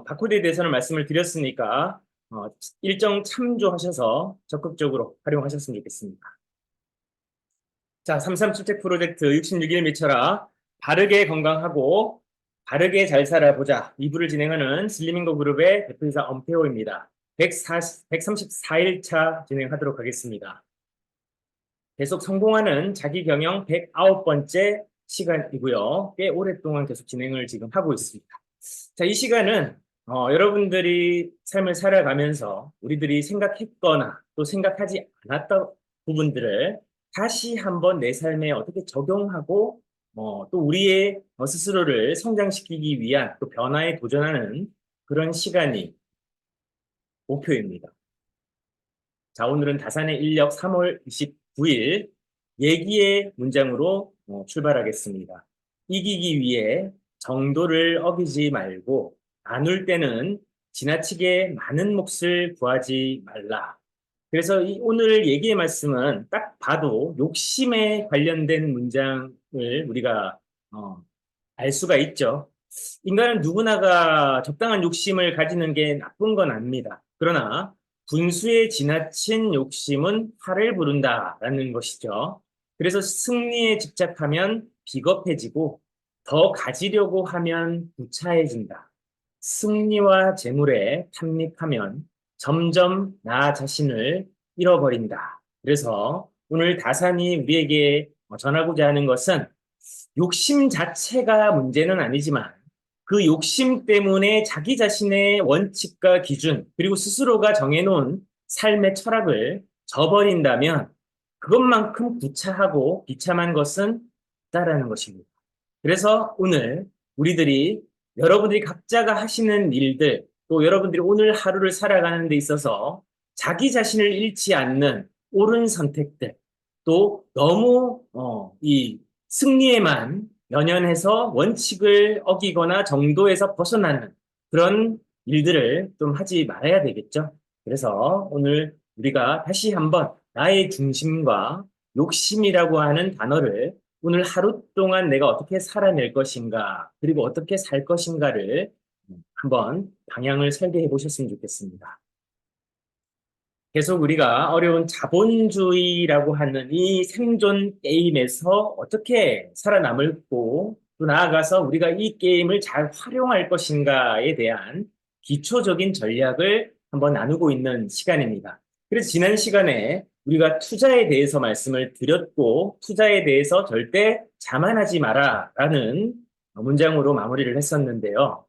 바코드에 대해서는 말씀을 드렸으니까 일정 참조하셔서 적극적으로 활용하셨으면 좋겠습니다. 자, 337책 프로젝트 66일 미쳐라. 바르게 건강하고 바르게 잘 살아보자. 2부를 진행하는 슬리밍고 그룹의 대표이사 엄태호입니다. 134일차 진행하도록 하겠습니다. 계속 성공하는 자기 경영 109번째 시간이고요. 꽤 오랫동안 계속 진행을 지금 하고 있습니다. 자, 이 시간은 여러분들이 삶을 살아가면서 우리들이 생각했거나 또 생각하지 않았던 부분들을 다시 한번 내 삶에 어떻게 적용하고 또 우리의 스스로를 성장시키기 위한 또 변화에 도전하는 그런 시간이 목표입니다. 자, 오늘은 다산의 인력 3월 29일 얘기의 문장으로 출발하겠습니다. 이기기 위해 정도를 어기지 말고 나눌 때는 지나치게 많은 몫을 구하지 말라. 그래서 오늘 얘기의 말씀은 딱 봐도 욕심에 관련된 문장을 우리가 알 수가 있죠. 인간은 누구나가 적당한 욕심을 가지는 게 나쁜 건 아닙니다. 그러나 분수에 지나친 욕심은 화를 부른다라는 것이죠. 그래서 승리에 집착하면 비겁해지고 더 가지려고 하면 구차해진다. 승리와 재물에 탐닉하면 점점 나 자신을 잃어버린다. 그래서 오늘 다산이 우리에게 전하고자 하는 것은 욕심 자체가 문제는 아니지만 그 욕심 때문에 자기 자신의 원칙과 기준, 그리고 스스로가 정해놓은 삶의 철학을 저버린다면 그것만큼 구차하고 비참한 것은 없다라는 것입니다. 그래서 오늘 우리들이 여러분들이 각자가 하시는 일들, 또 여러분들이 오늘 하루를 살아가는 데 있어서 자기 자신을 잃지 않는 옳은 선택들, 또 너무 이 승리에만 연연해서 원칙을 어기거나 정도에서 벗어나는 그런 일들을 좀 하지 말아야 되겠죠. 그래서 오늘 우리가 다시 한번 나의 중심과 욕심이라고 하는 단어를 오늘 하루 동안 내가 어떻게 살아낼 것인가, 그리고 어떻게 살 것인가를 한번 방향을 설계해 보셨으면 좋겠습니다. 계속 우리가 어려운 자본주의라고 하는 이 생존 게임에서 어떻게 살아남을고 또 나아가서 우리가 이 게임을 잘 활용할 것인가에 대한 기초적인 전략을 한번 나누고 있는 시간입니다. 그래서 지난 시간에 우리가 투자에 대해서 말씀을 드렸고 투자에 대해서 절대 자만하지 마라라는 문장으로 마무리를 했었는데요.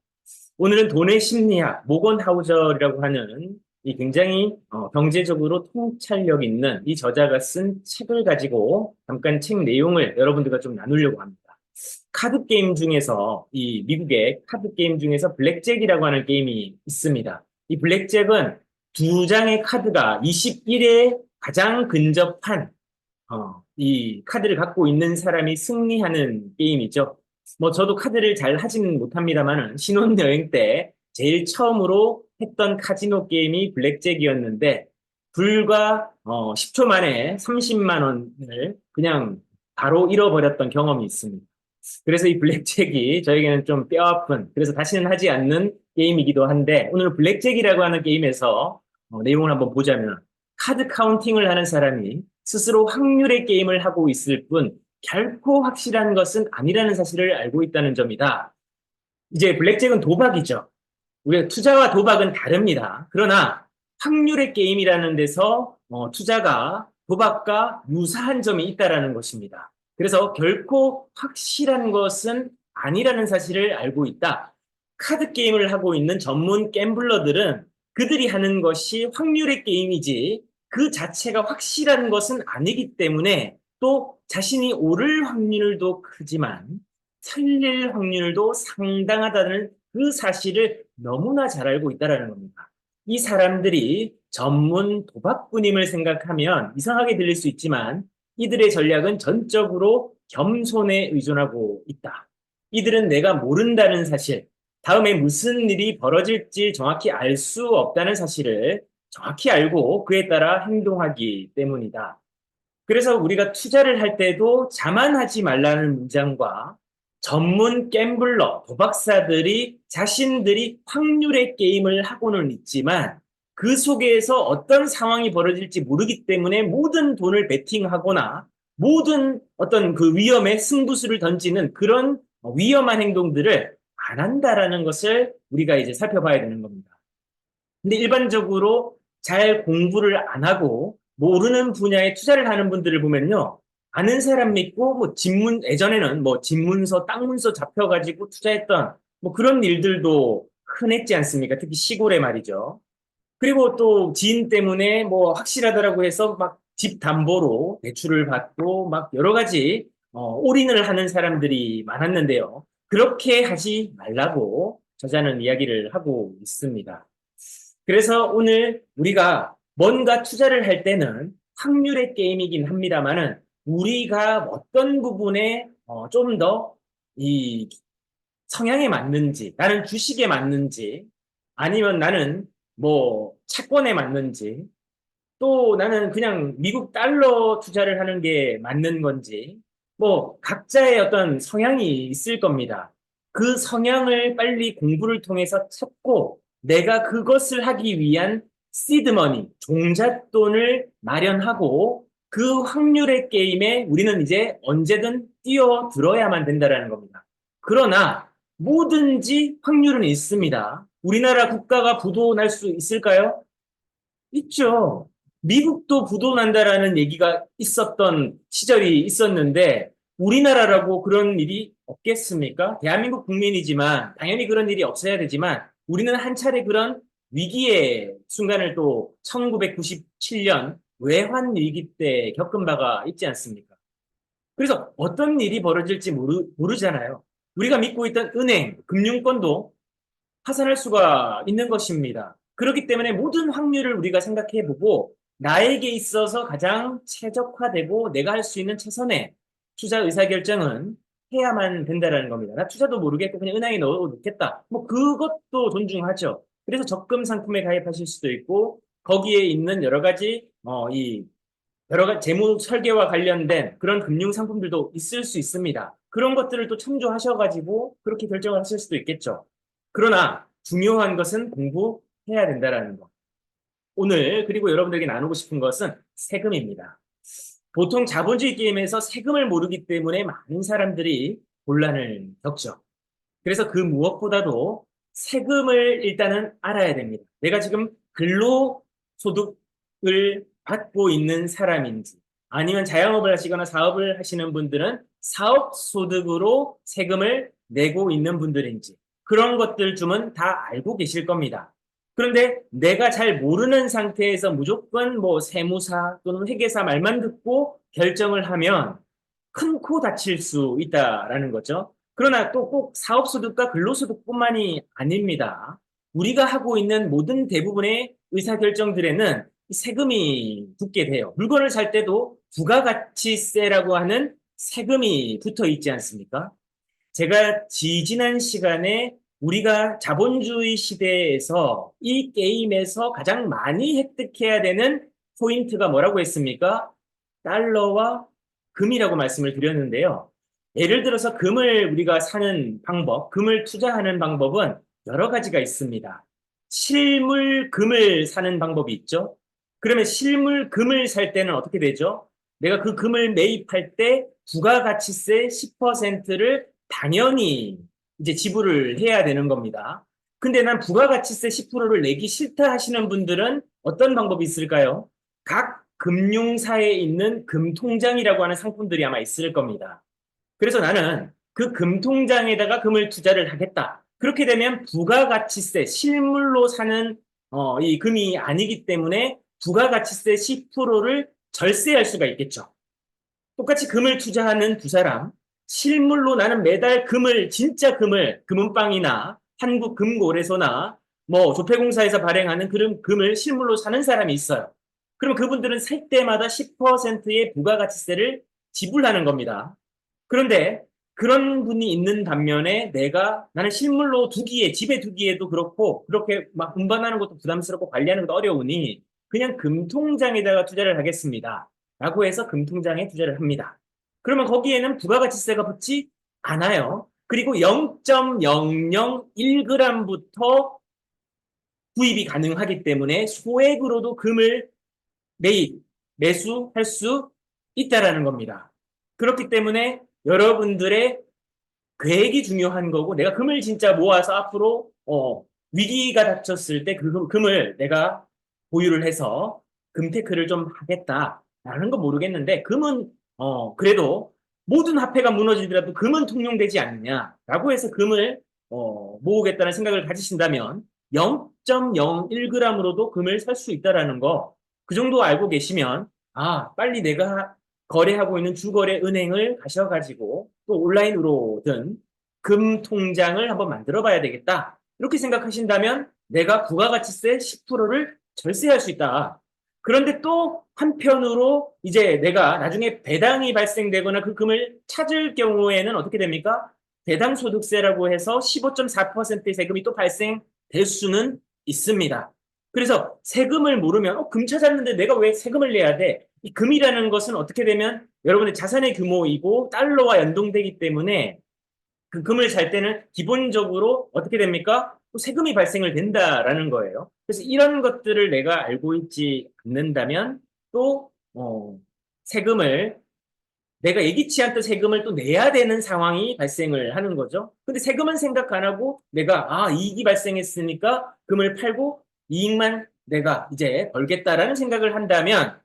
오늘은 돈의 심리학, 모건 하우저라고 하는 이 굉장히 경제적으로 통찰력 있는 이 저자가 쓴 책을 가지고 잠깐 책 내용을 여러분들과 좀 나누려고 합니다. 카드 게임 중에서 이 미국의 카드 게임 중에서 블랙잭이라고 하는 게임이 있습니다. 이 블랙잭은 두 장의 카드가 21에 가장 근접한 이 카드를 갖고 있는 사람이 승리하는 게임이죠. 뭐 저도 카드를 잘 하지는 못합니다만 신혼여행 때 제일 처음으로 했던 카지노 게임이 블랙잭이었는데 불과 10초 만에 30만 원을 그냥 바로 잃어버렸던 경험이 있습니다. 그래서 이 블랙잭이 저에게는 좀 뼈아픈, 그래서 다시는 하지 않는 게임이기도 한데 오늘 블랙잭이라고 하는 게임에서 내용을 한번 보자면 카드 카운팅을 하는 사람이 스스로 확률의 게임을 하고 있을 뿐 결코 확실한 것은 아니라는 사실을 알고 있다는 점이다. 이제 블랙잭은 도박이죠. 우리가 투자와 도박은 다릅니다. 그러나 확률의 게임이라는 데서 투자가 도박과 유사한 점이 있다라는 것입니다. 그래서 결코 확실한 것은 아니라는 사실을 알고 있다. 카드 게임을 하고 있는 전문 갬블러들은 그들이 하는 것이 확률의 게임이지 그 자체가 확실한 것은 아니기 때문에 또 자신이 오를 확률도 크지만 틀릴 확률도 상당하다는 그 사실을 너무나 잘 알고 있다는 겁니다. 이 사람들이 전문 도박꾼임을 생각하면 이상하게 들릴 수 있지만 이들의 전략은 전적으로 겸손에 의존하고 있다. 이들은 내가 모른다는 사실, 다음에 무슨 일이 벌어질지 정확히 알 수 없다는 사실을 정확히 알고 그에 따라 행동하기 때문이다. 그래서 우리가 투자를 할 때도 자만하지 말라는 문장과 전문 갬블러, 도박사들이 자신들이 확률의 게임을 하고는 있지만 그 속에서 어떤 상황이 벌어질지 모르기 때문에 모든 돈을 베팅하거나 모든 어떤 그 위험에 승부수를 던지는 그런 위험한 행동들을 안 한다라는 것을 우리가 이제 살펴봐야 되는 겁니다. 근데 일반적으로 잘 공부를 안 하고 모르는 분야에 투자를 하는 분들을 보면요. 아는 사람 믿고 뭐 예전에는 뭐 집문서, 땅 문서 잡혀가지고 투자했던 뭐 그런 일들도 흔했지 않습니까? 특히 시골에 말이죠. 그리고 또 지인 때문에 뭐 확실하다라고 해서 막 집 담보로 대출을 받고 막 여러 가지 올인을 하는 사람들이 많았는데요. 그렇게 하지 말라고 저자는 이야기를 하고 있습니다. 그래서 오늘 우리가 뭔가 투자를 할 때는 확률의 게임이긴 합니다만은 우리가 어떤 부분에 좀 더 이 성향에 맞는지, 나는 주식에 맞는지, 아니면 나는 뭐 채권에 맞는지, 또 나는 그냥 미국 달러 투자를 하는 게 맞는 건지, 뭐 각자의 어떤 성향이 있을 겁니다. 그 성향을 빨리 공부를 통해서 찾고 내가 그것을 하기 위한 시드머니, 종잣돈을 마련하고 그 확률의 게임에 우리는 이제 언제든 뛰어들어야만 된다는 겁니다. 그러나 뭐든지 확률은 있습니다. 우리나라 국가가 부도 날 수 있을까요? 있죠. 미국도 부도난다라는 얘기가 있었던 시절이 있었는데 우리나라라고 그런 일이 없겠습니까? 대한민국 국민이지만 당연히 그런 일이 없어야 되지만 우리는 한 차례 그런 위기의 순간을 또 1997년 외환 위기 때 겪은 바가 있지 않습니까? 그래서 어떤 일이 벌어질지 모르잖아요. 우리가 믿고 있던 은행, 금융권도 파산할 수가 있는 것입니다. 그렇기 때문에 모든 확률을 우리가 생각해 보고 나에게 있어서 가장 최적화되고 내가 할 수 있는 최선의 투자 의사결정은 해야만 된다는 겁니다. 나 투자도 모르겠고 그냥 은행에 넣어놓겠다. 뭐 그것도 존중하죠. 그래서 적금 상품에 가입하실 수도 있고 거기에 있는 여러 가지 여러 가지 재무 설계와 관련된 그런 금융 상품들도 있을 수 있습니다. 그런 것들을 또 참조하셔가지고 그렇게 결정을 하실 수도 있겠죠. 그러나 중요한 것은 공부해야 된다는 거. 오늘 그리고 여러분들에게 나누고 싶은 것은 세금입니다. 보통 자본주의 게임에서 세금을 모르기 때문에 많은 사람들이 곤란을 겪죠. 그래서 그 무엇보다도 세금을 일단은 알아야 됩니다. 내가 지금 근로소득을 받고 있는 사람인지 아니면 자영업을 하시거나 사업을 하시는 분들은 사업소득으로 세금을 내고 있는 분들인지 그런 것들 좀은 다 알고 계실 겁니다. 그런데 내가 잘 모르는 상태에서 무조건 뭐 세무사 또는 회계사 말만 듣고 결정을 하면 큰 코 다칠 수 있다라는 거죠. 그러나 또 꼭 사업소득과 근로소득뿐만이 아닙니다. 우리가 하고 있는 모든 대부분의 의사결정들에는 세금이 붙게 돼요. 물건을 살 때도 부가가치세라고 하는 세금이 붙어 있지 않습니까? 제가 지지난 시간에 우리가 자본주의 시대에서 이 게임에서 가장 많이 획득해야 되는 포인트가 뭐라고 했습니까? 달러와 금이라고 말씀을 드렸는데요. 예를 들어서 금을 우리가 사는 방법, 금을 투자하는 방법은 여러 가지가 있습니다. 실물 금을 사는 방법이 있죠. 그러면 실물 금을 살 때는 어떻게 되죠? 내가 그 금을 매입할 때 부가가치세 10%를 당연히 이제 지불을 해야 되는 겁니다. 근데 난 부가가치세 10%를 내기 싫다 하시는 분들은 어떤 방법이 있을까요? 각 금융사에 있는 금통장이라고 하는 상품들이 아마 있을 겁니다. 그래서 나는 그 금통장에다가 금을 투자를 하겠다. 그렇게 되면 부가가치세, 실물로 사는 이 금이 아니기 때문에 부가가치세 10%를 절세할 수가 있겠죠. 똑같이 금을 투자하는 두 사람, 실물로 나는 매달 금을, 진짜 금을, 금은방이나 한국금고래소나 뭐 조폐공사에서 발행하는 그런 금을 실물로 사는 사람이 있어요. 그럼 그분들은 살 때마다 10%의 부가가치세를 지불하는 겁니다. 그런데 그런 분이 있는 반면에 나는 실물로 두기에, 집에 두기에도 그렇고, 그렇게 막 운반하는 것도 부담스럽고 관리하는 것도 어려우니 그냥 금통장에다가 투자를 하겠습니다. 라고 해서 금통장에 투자를 합니다. 그러면 거기에는 부가가치세가 붙지 않아요. 그리고 0.001g부터 구입이 가능하기 때문에 소액으로도 금을 매입, 매수할 수 있다라는 겁니다. 그렇기 때문에 여러분들의 계획이 중요한 거고 내가 금을 진짜 모아서 앞으로 위기가 닥쳤을 때 그 금을 내가 보유를 해서 금테크를 좀 하겠다라는 건 모르겠는데 금은 그래도 모든 화폐가 무너지더라도 금은 통용되지 않느냐라고 해서 금을 모으겠다는 생각을 가지신다면 0.01g으로도 금을 살 수 있다라는 거 그 정도 알고 계시면 빨리 내가 거래하고 있는 주거래 은행을 가셔가지고 또 온라인으로든 금 통장을 한번 만들어 봐야 되겠다. 이렇게 생각하신다면 내가 부가가치세 10%를 절세할 수 있다. 그런데 또 한편으로 이제 내가 나중에 배당이 발생되거나 그 금을 찾을 경우에는 어떻게 됩니까? 배당소득세라고 해서 15.4%의 세금이 또 발생될 수는 있습니다. 그래서 세금을 모르면 금 찾았는데 내가 왜 세금을 내야 돼? 이 금이라는 것은 어떻게 되면 여러분의 자산의 규모이고 달러와 연동되기 때문에 그 금을 살 때는 기본적으로 어떻게 됩니까? 또 세금이 발생을 된다라는 거예요. 그래서 이런 것들을 내가 알고 있지 않는다면 또 세금을 내가 예기치 않던 세금을 또 내야 되는 상황이 발생을 하는 거죠. 근데 세금은 생각 안 하고 내가 이익이 발생했으니까 금을 팔고 이익만 내가 이제 벌겠다라는 생각을 한다면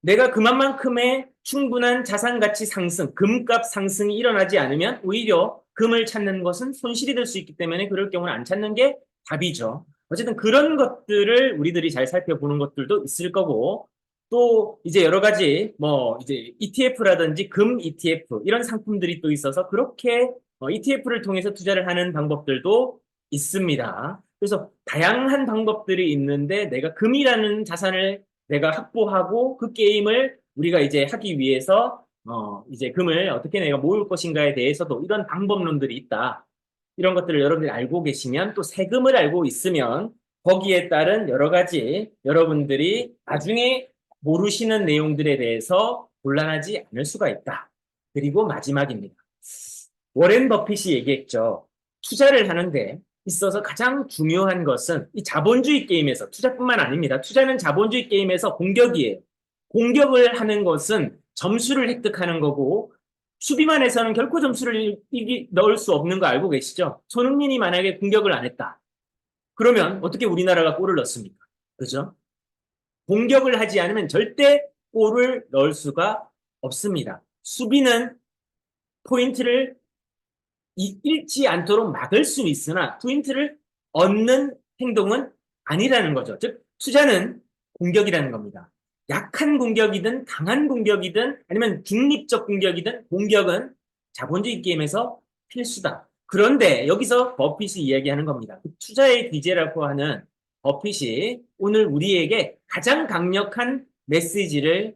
내가 그만큼의 충분한 자산 가치 상승, 금값 상승이 일어나지 않으면 오히려 금을 찾는 것은 손실이 될 수 있기 때문에 그럴 경우는 안 찾는 게 답이죠. 어쨌든 그런 것들을 우리들이 잘 살펴보는 것들도 있을 거고 또 이제 여러 가지 뭐 이제 ETF라든지 금 ETF 이런 상품들이 또 있어서 그렇게 ETF를 통해서 투자를 하는 방법들도 있습니다. 그래서 다양한 방법들이 있는데 내가 금이라는 자산을 내가 확보하고 그 게임을 우리가 이제 하기 위해서 이제 금을 어떻게 내가 모을 것인가에 대해서도 이런 방법론들이 있다. 이런 것들을 여러분들이 알고 계시면 또 세금을 알고 있으면 거기에 따른 여러 가지 여러분들이 나중에 모르시는 내용들에 대해서 곤란하지 않을 수가 있다. 그리고 마지막입니다. 워렌 버핏이 얘기했죠. 투자를 하는데 있어서 가장 중요한 것은 이 자본주의 게임에서 투자뿐만 아닙니다. 투자는 자본주의 게임에서 공격이에요. 공격을 하는 것은 점수를 획득하는 거고 수비만 해서는 결코 점수를 넣을 수 없는 거 알고 계시죠? 손흥민이 만약에 공격을 안 했다. 그러면 어떻게 우리나라가 골을 넣습니까? 그죠? 공격을 하지 않으면 절대 골을 넣을 수가 없습니다. 수비는 포인트를 잃지 않도록 막을 수는 있으나 포인트를 얻는 행동은 아니라는 거죠. 즉 투자는 공격이라는 겁니다. 약한 공격이든 강한 공격이든 아니면 중립적 공격이든 공격은 자본주의 게임에서 필수다. 그런데 여기서 버핏이 이야기하는 겁니다. 투자의 기제라고 하는 버핏이 오늘 우리에게 가장 강력한 메시지를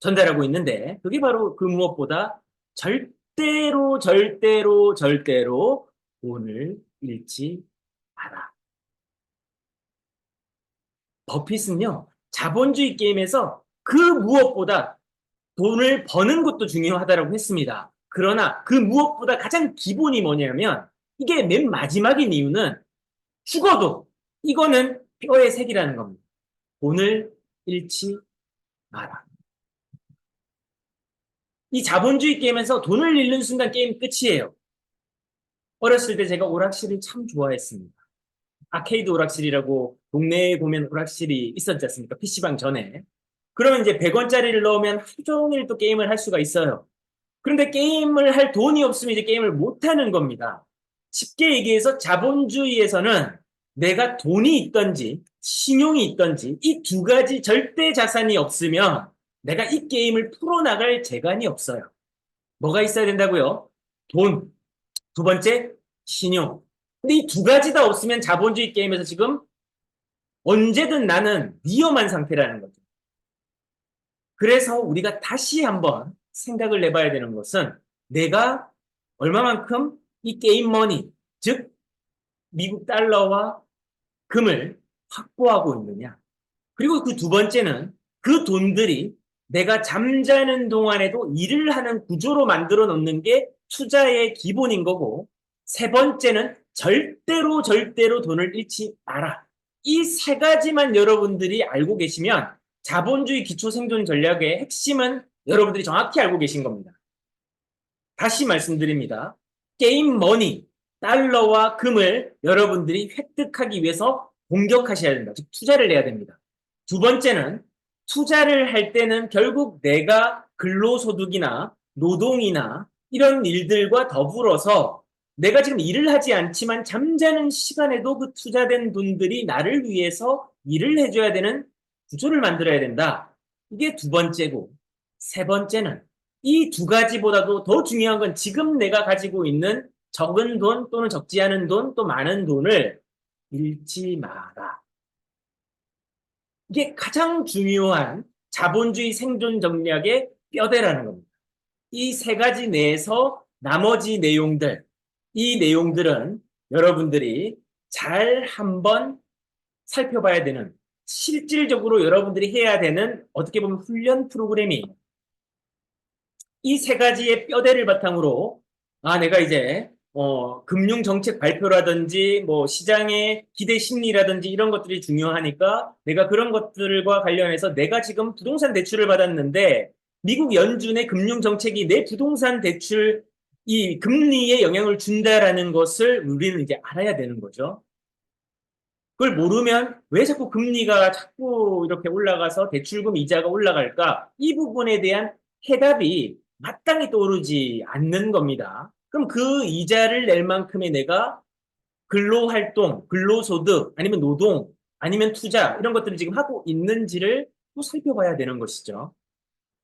전달하고 있는데 그게 바로 그 무엇보다 절대로 돈을 잃지 마라. 버핏은요, 자본주의 게임에서 그 무엇보다 돈을 버는 것도 중요하다고 했습니다. 그러나 그 무엇보다 가장 기본이 뭐냐면 이게 맨 마지막인 이유는 죽어도 이거는 뼈의 색이라는 겁니다. 돈을 잃지 마라. 이 자본주의 게임에서 돈을 잃는 순간 게임 끝이에요. 어렸을 때 제가 오락실을 참 좋아했습니다. 아케이드 오락실이라고 동네에 보면 오락실이 있었지 않습니까? PC방 전에. 그러면 이제 100원짜리를 넣으면 하루 종일 또 게임을 할 수가 있어요. 그런데 게임을 할 돈이 없으면 이제 게임을 못 하는 겁니다. 쉽게 얘기해서 자본주의에서는 내가 돈이 있든지 신용이 있든지 이 두 가지 절대 자산이 없으면 내가 이 게임을 풀어나갈 재간이 없어요. 뭐가 있어야 된다고요? 돈. 두 번째, 신용. 근데 이 두 가지 다 없으면 자본주의 게임에서 지금 언제든 나는 위험한 상태라는 거죠. 그래서 우리가 다시 한번 생각을 해봐야 되는 것은 내가 얼마만큼 이 게임 머니, 즉 미국 달러와 금을 확보하고 있느냐. 그리고 그 두 번째는 그 돈들이 내가 잠자는 동안에도 일을 하는 구조로 만들어 놓는 게 투자의 기본인 거고, 세 번째는 절대로 돈을 잃지 마라. 이 세 가지만 여러분들이 알고 계시면 자본주의 기초 생존 전략의 핵심은 여러분들이 정확히 알고 계신 겁니다. 다시 말씀드립니다. 게임 머니, 달러와 금을 여러분들이 획득하기 위해서 공격하셔야 된다. 즉 투자를 해야 됩니다. 두 번째는 투자를 할 때는 결국 내가 근로소득이나 노동이나 이런 일들과 더불어서 내가 지금 일을 하지 않지만 잠자는 시간에도 그 투자된 돈들이 나를 위해서 일을 해줘야 되는 구조를 만들어야 된다. 이게 두 번째고, 세 번째는 이 두 가지보다도 더 중요한 건 지금 내가 가지고 있는 적은 돈 또는 적지 않은 돈 또 많은 돈을 잃지 마라. 이게 가장 중요한 자본주의 생존 전략의 뼈대라는 겁니다. 이 세 가지 내에서 나머지 내용들, 이 내용들은 여러분들이 잘 한번 살펴봐야 되는, 실질적으로 여러분들이 해야 되는 어떻게 보면 훈련 프로그램이 이 세 가지의 뼈대를 바탕으로 내가 이제 금융 정책 발표라든지 뭐 시장의 기대 심리라든지 이런 것들이 중요하니까 내가 그런 것들과 관련해서 내가 지금 부동산 대출을 받았는데 미국 연준의 금융 정책이 내 부동산 대출 이 금리에 영향을 준다라는 것을 우리는 이제 알아야 되는 거죠. 그걸 모르면 왜 자꾸 금리가 자꾸 이렇게 올라가서 대출금 이자가 올라갈까? 이 부분에 대한 해답이 마땅히 떠오르지 않는 겁니다. 그럼 그 이자를 낼 만큼의 내가 근로활동, 근로소득, 아니면 노동, 아니면 투자 이런 것들을 지금 하고 있는지를 또 살펴봐야 되는 것이죠.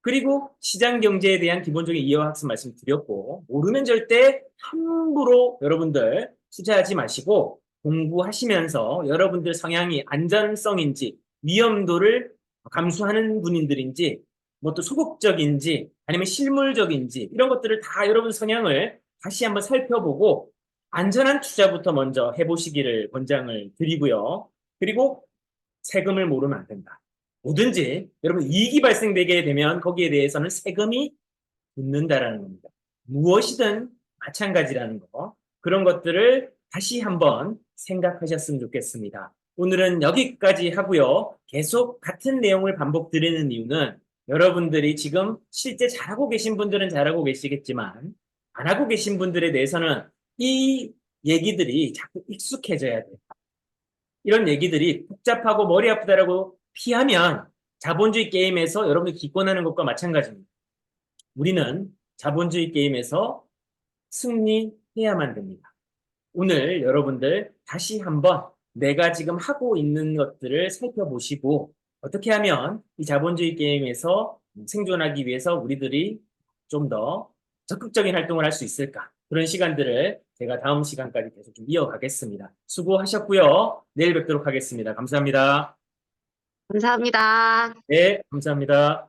그리고 시장 경제에 대한 기본적인 이해와 학습 말씀드렸고, 모르면 절대 함부로 여러분들 투자하지 마시고 공부하시면서 여러분들 성향이 안전성인지 위험도를 감수하는 분들인지 뭐 또 소극적인지 아니면 실물적인지 이런 것들을 다 여러분 성향을 다시 한번 살펴보고 안전한 투자부터 먼저 해보시기를 권장을 드리고요. 그리고 세금을 모르면 안 된다. 뭐든지 여러분 이익이 발생되게 되면 거기에 대해서는 세금이 붙는다라는 겁니다. 무엇이든 마찬가지라는 거. 그런 것들을 다시 한번 생각하셨으면 좋겠습니다. 오늘은 여기까지 하고요. 계속 같은 내용을 반복드리는 이유는 여러분들이 지금 실제 잘하고 계신 분들은 잘하고 계시겠지만 안 하고 계신 분들에 대해서는 이 얘기들이 자꾸 익숙해져야 돼요. 이런 얘기들이 복잡하고 머리 아프다라고 피하면 자본주의 게임에서 여러분이 기권하는 것과 마찬가지입니다. 우리는 자본주의 게임에서 승리해야만 됩니다. 오늘 여러분들 다시 한번 내가 지금 하고 있는 것들을 살펴보시고 어떻게 하면 이 자본주의 게임에서 생존하기 위해서 우리들이 좀 더 적극적인 활동을 할 수 있을까? 그런 시간들을 제가 다음 시간까지 계속 좀 이어가겠습니다. 수고하셨고요. 내일 뵙도록 하겠습니다. 감사합니다. 감사합니다. 네, 감사합니다.